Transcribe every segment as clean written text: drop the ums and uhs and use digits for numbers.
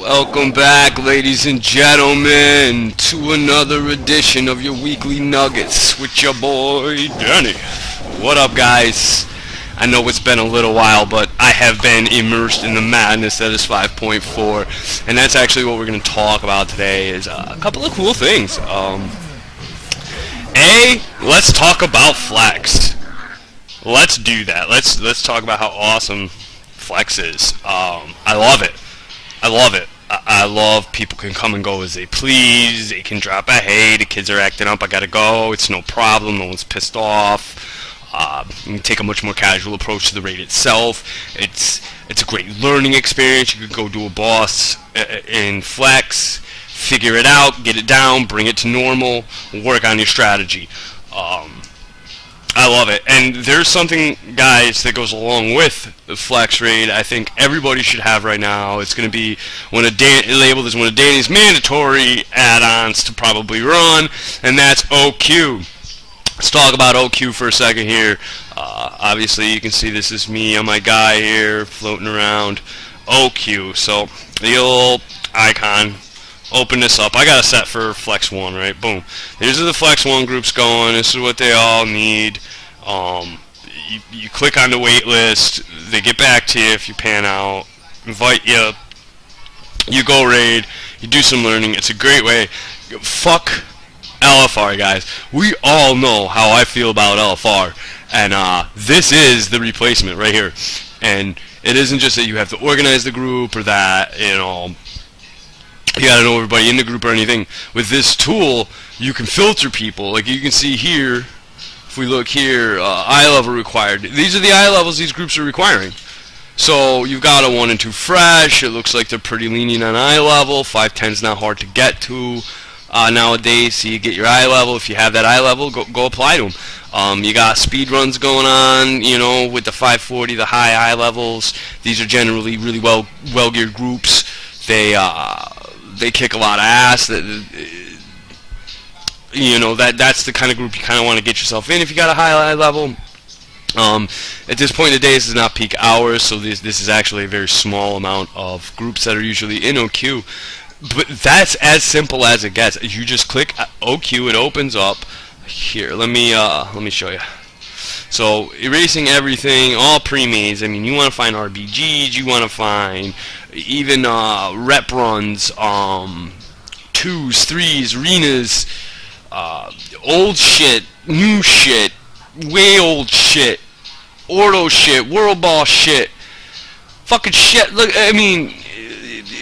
Welcome back, ladies and gentlemen, to another edition of your weekly nuggets with your boy Danny. What up, guys? I know it's been a little while, but I have been immersed in the madness that is 5.4, and that's actually what we're going to talk about today. Is a couple of cool things. Let's talk about Flex. Let's do that. Let's talk about how awesome Flex is. I love it. I love people can come and go as they please. They can drop a hey, the kids are acting up, I gotta go. It's no problem. No one's pissed off. You can take a much more casual approach to the raid itself. It's a great learning experience. You could go do a boss in Flex, figure it out, get it down, bring it to normal, work on your strategy. I love it. And there's something, guys, that goes along with the Flex raid I think everybody should have right now. It's going to be labeled as one of Danny's mandatory add-ons to probably run, and that's OQ. Let's talk about OQ for a second here. Obviously, you can see this is me on my guy here floating around. OQ. So, the little icon. Open this up. I got a set for Flex 1, right? Boom. These are the Flex 1 groups going. This is what they all need. You click on the wait list. They get back to you if you pan out. Invite you. You go raid. You do some learning. It's a great way. Fuck LFR, guys. We all know how I feel about LFR. And this is the replacement right here. And it isn't just that you have to organize the group or that, you gotta know everybody in the group or anything. With this tool, you can filter people. Like you can see here, if we look here, eye level required. These are the eye levels these groups are requiring. So you've got a 1 and 2 fresh. It looks like they're pretty lenient on eye level. 510 is not hard to get to nowadays. So you get your eye level. If you have that eye level, go apply to them. You got speed runs going on, with the 540, the high eye levels. These are generally really well geared groups. They kick a lot of ass. That's the kind of group you kind of want to get yourself in if you got a high level. At this point in the day, this is not peak hours, so this is actually a very small amount of groups that are usually in OQ. But that's as simple as it gets. You just click OQ, it opens up. Here, let me show you. So erasing everything, all pre-mades. I mean, you want to find RBGs, you want to find even rep runs, 2s, 3s, arenas, old shit, new shit, way old shit, Ordo shit, World Ball shit, fucking shit. Look, I mean,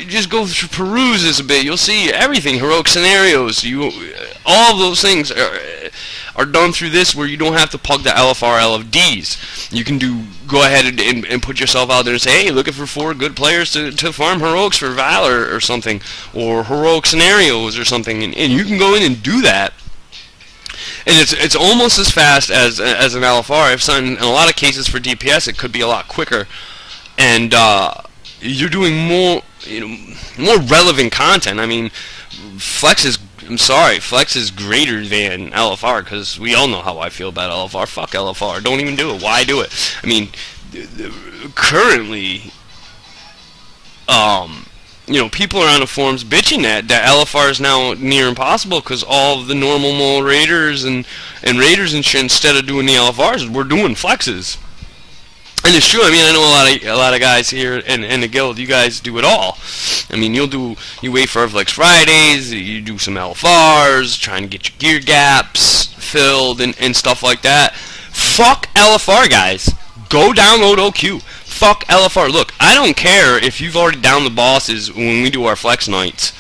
just go through peruse this a bit. You'll see everything. Heroic scenarios. All of those things are done through this, where you don't have to plug the LFR LFDs. You can go ahead and put yourself out there and say, hey, looking for 4 good players to farm heroics for Valor or something, or heroic scenarios or something, and you can go in and do that. And it's almost as fast as an LFR. I've seen in a lot of cases for DPS it could be a lot quicker, and you're doing more relevant content. I mean, Flex is greater than LFR, because we all know how I feel about LFR. Fuck LFR. Don't even do it. Why do it? I mean, currently, people are on the forums bitching that LFR is now near impossible, because all of the normal mole raiders and raiders and shit, instead of doing the LFRs, we're doing Flexes. And it's true. I mean, I know a lot of guys here in the guild. You guys do it all. I mean, you wait for Flex Fridays. You do some LFRs, trying to get your gear gaps filled and stuff like that. Fuck LFR, guys. Go download OQ. Fuck LFR. Look, I don't care if you've already downed the bosses when we do our Flex nights.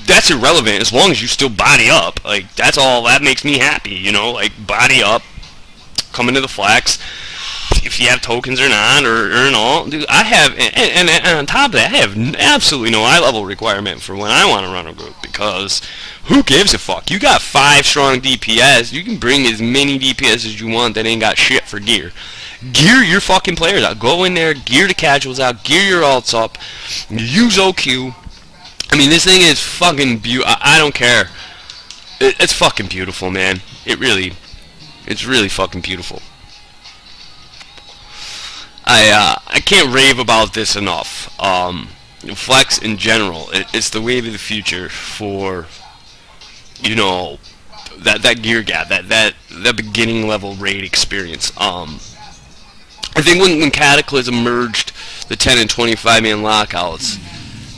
That's irrelevant as long as you still body up. Like, that's all. That makes me happy. Like, body up, come into the Flex. If you have tokens or not, or all, dude, I have, and on top of that, I have absolutely no eye level requirement for when I want to run a group, because who gives a fuck? You got 5 strong DPS, you can bring as many DPS as you want that ain't got shit for gear. Gear your fucking players out. Go in there, gear the casuals out, gear your alts up, use OQ. I mean, this thing is fucking beautiful. I don't care. It's fucking beautiful, man. It's really fucking beautiful. I can't rave about this enough. Flex in general, it's the wave of the future for, you know, that gear gap, that beginning level raid experience. I think when Cataclysm merged the 10 and 25 man lockouts,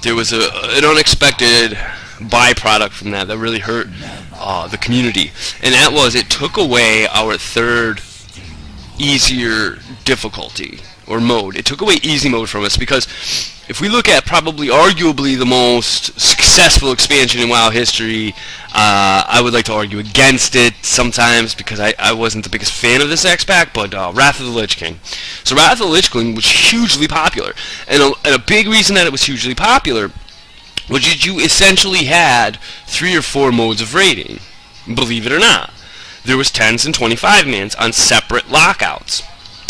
there was an unexpected byproduct from that really hurt the community, and that was it took away our third easier difficulty or mode. It took away easy mode from us, because if we look at probably arguably the most successful expansion in WoW history, I would like to argue against it sometimes because I wasn't the biggest fan of this X-Pack, but Wrath of the Lich King. So Wrath of the Lich King was hugely popular, and a big reason that it was hugely popular was that you essentially had 3 or 4 modes of raiding, believe it or not. There was 10s and 25 mans on separate lockouts.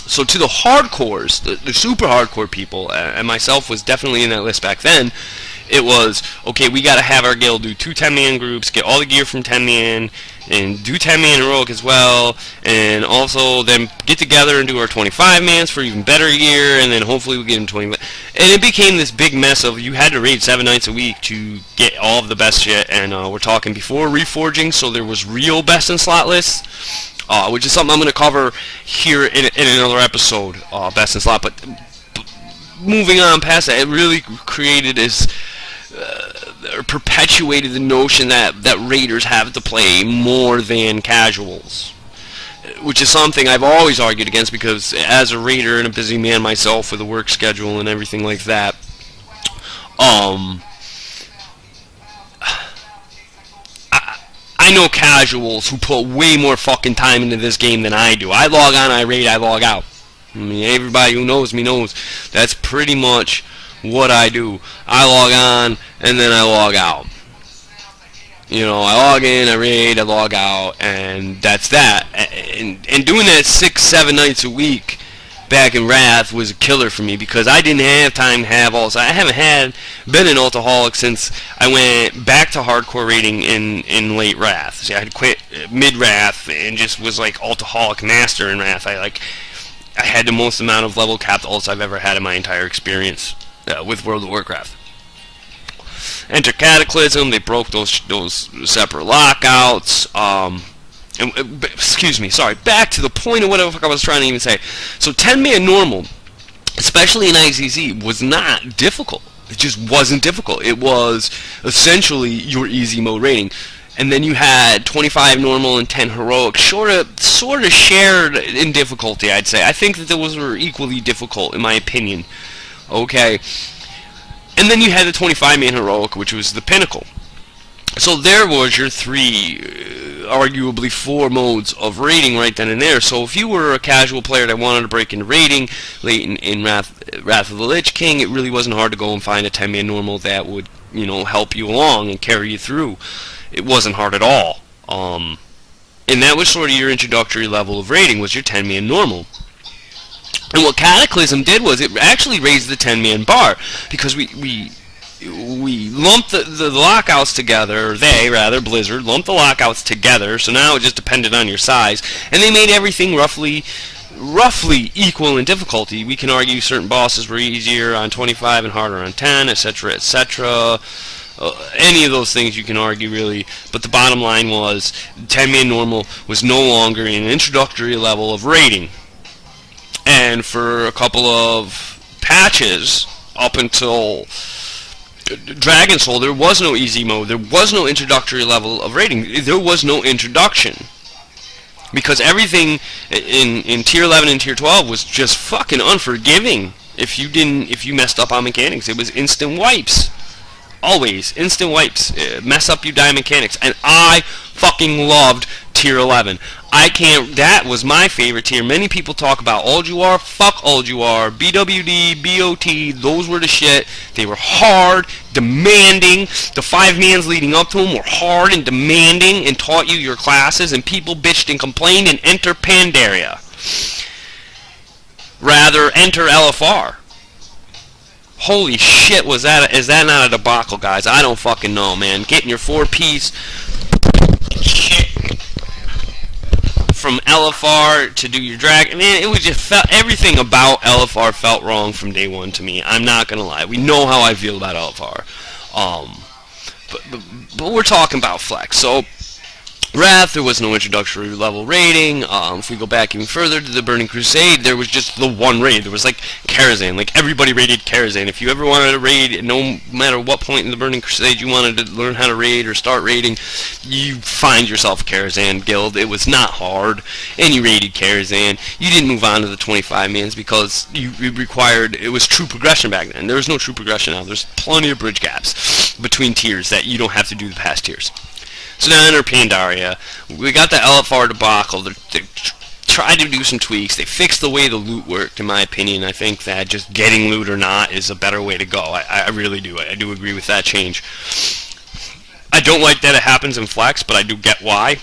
So to the hardcores, the super hardcore people, and myself was definitely in that list back then, it was, okay, we got to have our guild do 2 10-man groups, get all the gear from 10-man, and do 10-man heroic as well, and also then get together and do our 25-mans for even better gear, and then hopefully we get them 20. And it became this big mess of you had to raid 7 nights a week to get all of the best shit, and we're talking before reforging, so there was real best in slot lists. Which is something I'm going to cover here in another episode, best in slot. But moving on past that, it really created this, or perpetuated the notion that raiders have to play more than casuals, which is something I've always argued against, because as a raider and a busy man myself with a work schedule and everything like that, I know casuals who put way more fucking time into this game than I do. I log on, I raid, I log out. I mean, everybody who knows me knows that's pretty much what I do. I log on, and then I log out. You know, I log in, I raid, I log out, and that's that. And doing that 6-7 nights a week back in Wrath was a killer for me, because I didn't have time to have all. So I haven't been an Ultaholic since I went back to hardcore raiding in late Wrath. See, I had quit mid Wrath and just was like Ultaholic master in Wrath. I had the most amount of level capped ults I've ever had in my entire experience with World of Warcraft. Enter Cataclysm. They broke those separate lockouts. Excuse me, sorry, back to the point of what the fuck I was trying to even say. So 10-man normal, especially in IZZ, was not difficult. It just wasn't difficult. It was essentially your easy mode rating. And then you had 25 normal and 10 heroic, sort of shared in difficulty, I'd say. I think that those were equally difficult, in my opinion. Okay. And then you had the 25-man heroic, which was the pinnacle. So there was your 3, arguably 4 modes of raiding right then and there. So if you were a casual player that wanted to break into raiding late in Wrath of the Lich King, it really wasn't hard to go and find a 10-man normal that would, you know, help you along and carry you through. It wasn't hard at all. And that was sort of your introductory level of raiding, was your 10-man normal. And what Cataclysm did was it actually raised the 10-man bar, because we lumped the lockouts together, or Blizzard lumped the lockouts together, so now it just depended on your size, and they made everything roughly equal in difficulty. We can argue certain bosses were easier on 25 and harder on 10, etc., etc. Any of those things you can argue, really, but the bottom line was 10-man normal was no longer an introductory level of rating. And for a couple of patches, up until Dragon Soul, there was no easy mode. There was no introductory level of rating. There was no introduction, because everything in Tier 11 and Tier 12 was just fucking unforgiving. If you messed up on mechanics, it was instant wipes. Always instant wipes. Mess up, you die mechanics. And I fucking loved Tier 11. That was my favorite tier. Many people talk about Ulduar. Fuck Ulduar. BWD, BOT, those were the shit. They were hard, demanding. The 5 mans leading up to them were hard and demanding and taught you your classes, and people bitched and complained, and enter Pandaria. Rather, enter LFR. Holy shit, is that not a debacle, guys? I don't fucking know, man. Getting your 4-piece shit from from LFR to do your drag. Man, it was just everything about LFR felt wrong from day one to me. I'm not gonna lie. We know how I feel about LFR. But we're talking about Flex. So Wrath, there was no introductory level rating. If we go back even further to the Burning Crusade, there was just the one raid. There was like Karazhan. Like everybody raided Karazhan. If you ever wanted to raid, no matter what point in the Burning Crusade you wanted to learn how to raid or start raiding, you find yourself a Karazhan guild. It was not hard, and you raided Karazhan. You didn't move on to the 25 mans because you required, it was true progression back then. There was no true progression now. There's plenty of bridge gaps between tiers that you don't have to do the past tiers. So now enter Pandaria. We got the LFR debacle. They tried to do some tweaks. They fixed the way the loot worked, in my opinion. I think that just getting loot or not is a better way to go. I really do. I do agree with that change. I don't like that it happens in Flex, but I do get why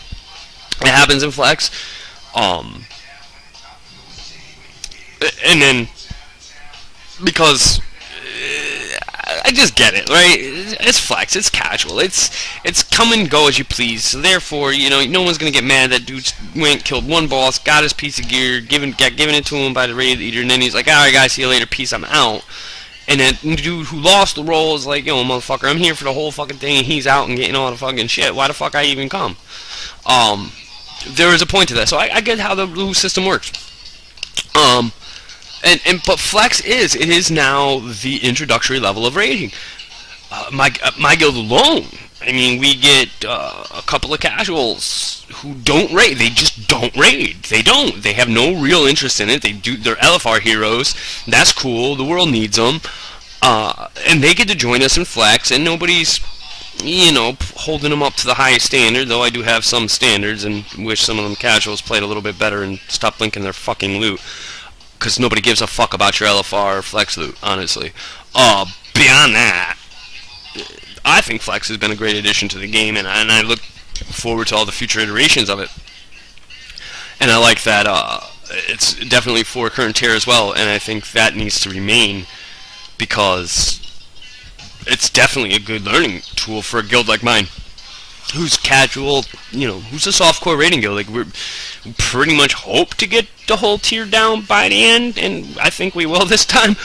it happens in Flex. And then, because I just get it, right? It's Flex, it's casual, it's come and go as you please. So therefore, you know, no one's gonna get mad that dude went, killed one boss, got his piece of gear, given it to him by the raid leader, and then he's like, alright guys, see you later, peace, I'm out. And then the dude who lost the role is like, yo, motherfucker, I'm here for the whole fucking thing, and he's out and getting all the fucking shit. Why the fuck I even come? There is a point to that. So I get how the loot system works. But Flex is now the introductory level of raiding. My guild alone, I mean, we get a couple of casuals who don't raid. They just don't raid. They don't. They have no real interest in it. They're LFR heroes. That's cool. The world needs them. And they get to join us in Flex, and nobody's, you know, holding them up to the highest standard, though I do have some standards and wish some of them casuals played a little bit better and stopped linking their fucking loot. Because nobody gives a fuck about your LFR or Flex loot, honestly. Beyond that, I think Flex has been a great addition to the game, and I look forward to all the future iterations of it. And I like that it's definitely for current tier as well, and I think that needs to remain, because it's definitely a good learning tool for a guild like mine, who's casual, you know, who's a softcore raiding guild. Like, we pretty much hope to get the whole tier down by the end, and I think we will this time.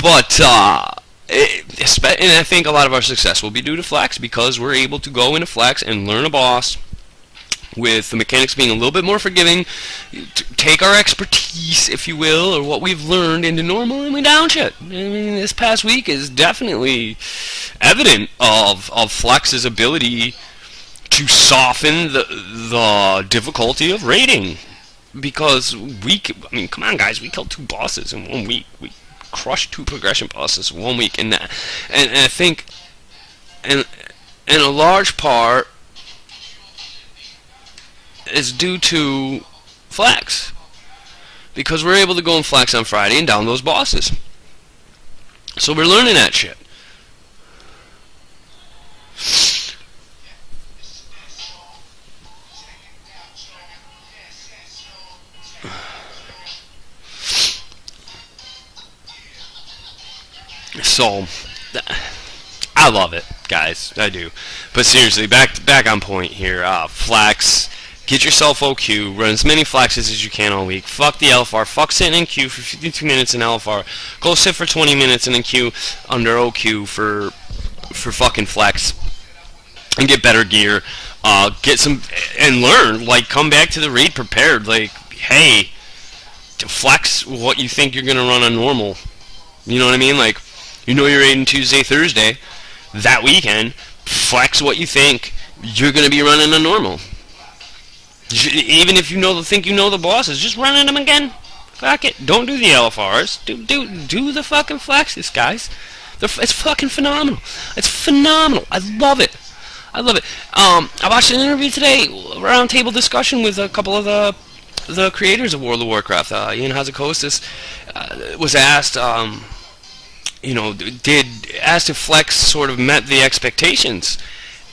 But and I think a lot of our success will be due to Flex, because we're able to go into Flex and learn a boss with the mechanics being a little bit more forgiving, take our expertise, if you will, or what we've learned into normal, and we down shit. I mean, this past week is definitely evident of Flex's ability to soften the difficulty of raiding. Because I mean, come on guys, we killed 2 bosses in 1 week. We crushed 2 progression bosses in 1 week, and I think, and a large part is due to Flex, because we're able to go and Flex on Friday and down those bosses. So we're learning that shit. So, I love it, guys. I do. But seriously, back on point here. Flex. Get yourself OQ. Run as many Flexes as you can all week. Fuck the LFR. Fuck sitting in queue for 52 minutes in LFR. Go sit for 20 minutes in a queue under OQ for fucking Flex. And get better gear. Get some... And learn. Like, come back to the raid prepared. Like, hey, to Flex what you think you're going to run on normal. You know what I mean? Like, you know you're raiding Tuesday, Thursday. That weekend, Flex what you think you're going to be running on normal. Even if you think you know the bosses, just running them again. Fuck it. Don't do the LFRs. Do the fucking Flexes, guys. It's fucking phenomenal. It's phenomenal. I love it. I love it. I watched an interview today, roundtable discussion with a couple of the creators of World of Warcraft. Ian Hazakostas was asked, asked if Flex sort of met the expectations,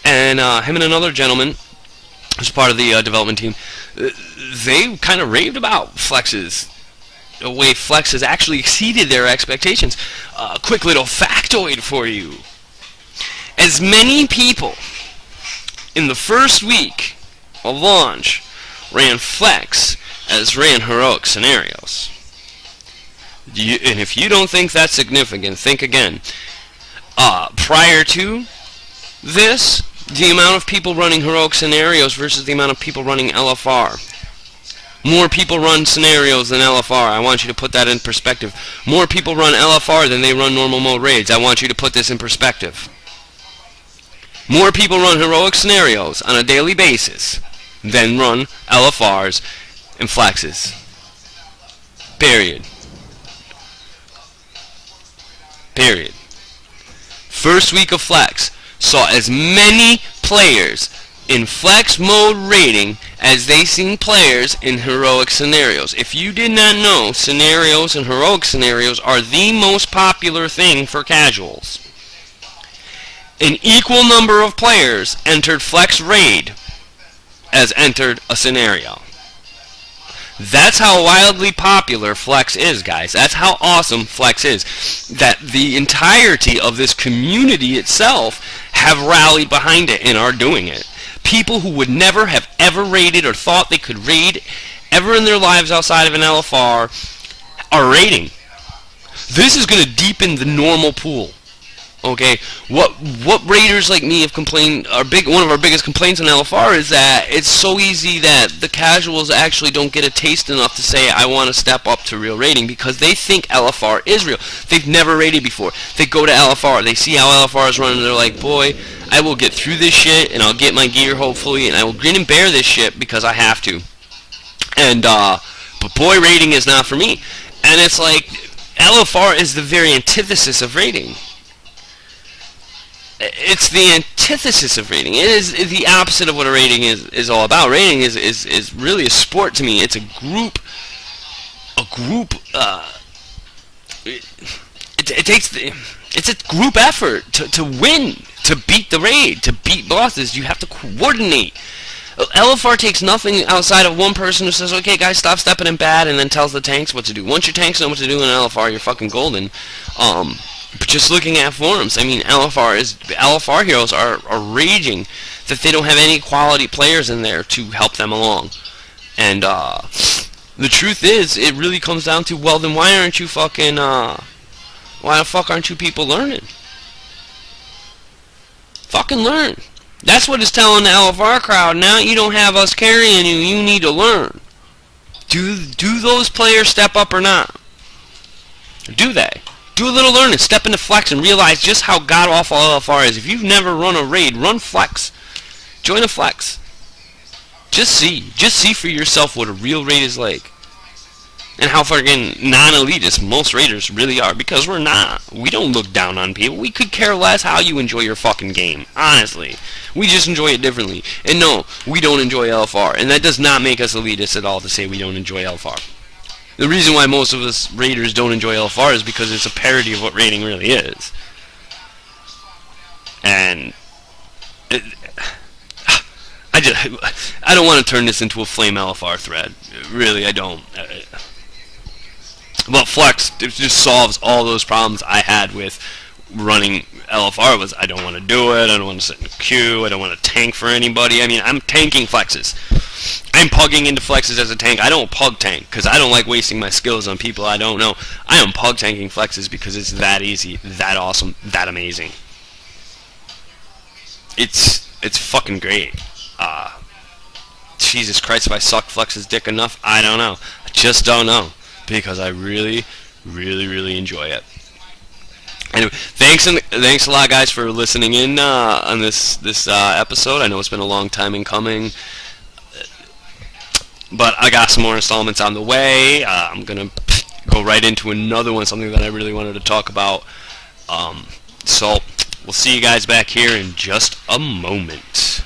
and him and another gentleman, who's part of the development team, they kind of raved about Flex's, the way Flex has actually exceeded their expectations. A quick little factoid for you. As many people in the first week of launch ran Flex as ran Heroic Scenarios. And if you don't think that's significant, think again. Prior to this, the amount of people running Heroic Scenarios versus the amount of people running LFR. More people run Scenarios than LFR. I want you to put that in perspective. More people run LFR than they run normal mode raids. I want you to put this in perspective. More people run Heroic Scenarios on a daily basis than run LFRs and Flexes. Period. Period. First week of Flex saw as many players in Flex mode raiding as they seen players in Heroic Scenarios. If you did not know, Scenarios and Heroic Scenarios are the most popular thing for casuals. An equal number of players entered Flex raid as entered a scenario. That's how wildly popular Flex is, guys. That's how awesome Flex is. That the entirety of this community itself have rallied behind it and are doing it. People who would never have ever raided or thought they could raid ever in their lives outside of an LFR are raiding. This is going to deepen the normal pool. Okay, what raiders like me have complained, one of our biggest complaints on LFR is that it's so easy that the casuals actually don't get a taste enough to say, I want to step up to real raiding, because they think LFR is real. They've never raided before. They go to LFR, they see how LFR is running, and they're like, boy, I will get through this shit, and I'll get my gear, hopefully, and I will grin and bear this shit because I have to. And, but boy, raiding is not for me. And it's like, LFR is the very antithesis of raiding. It's the antithesis of raiding. It is the opposite of what a raiding is all about. Raiding is really a sport to me. It's a group. It's a group effort to win, to beat the raid, to beat bosses. You have to coordinate. LFR takes nothing outside of one person who says, okay guys, stop stepping in bad, and then tells the tanks what to do. Once your tanks know what to do in LFR, you're fucking golden. But just looking at forums, I mean, LFR heroes are raging that they don't have any quality players in there to help them along. And the truth is, it really comes down to, well, then why aren't you fucking, why the fuck aren't you people learning? Fucking learn. That's what it's telling the LFR crowd. Now you don't have us carrying you, you need to learn. Do those players step up or not? Do they? Do a little learning, step into Flex and realize just how god-awful LFR is. If you've never run a raid, run Flex. Join a Flex. Just see for yourself what a real raid is like. And how fucking non-elitist most raiders really are. Because we're not. We don't look down on people. We could care less how you enjoy your fucking game. Honestly. We just enjoy it differently. And no, we don't enjoy LFR. And that does not make us elitist at all to say we don't enjoy LFR. The reason why most of us raiders don't enjoy LFR is because it's a parody of what raiding really is. And I don't want to turn this into a flame LFR thread. Really, I don't. But Flex, it just solves all those problems I had with running LFR. Was I don't want to do it, I don't want to sit in a queue, I don't want to tank for anybody. I mean, I'm tanking Flexes. I'm pugging into Flexes as a tank. I don't pug tank because I don't like wasting my skills on people I don't know. I am pug tanking Flexes because it's that easy, that awesome, that amazing. It's fucking great. Jesus Christ, if I suck Flex's dick enough, I don't know. I just don't know, because I really, really, really enjoy it. Anyway, thanks a lot, guys, for listening in on this episode. I know it's been a long time in coming, but I got some more installments on the way. I'm gonna go right into another one, something that I really wanted to talk about. So we'll see you guys back here in just a moment.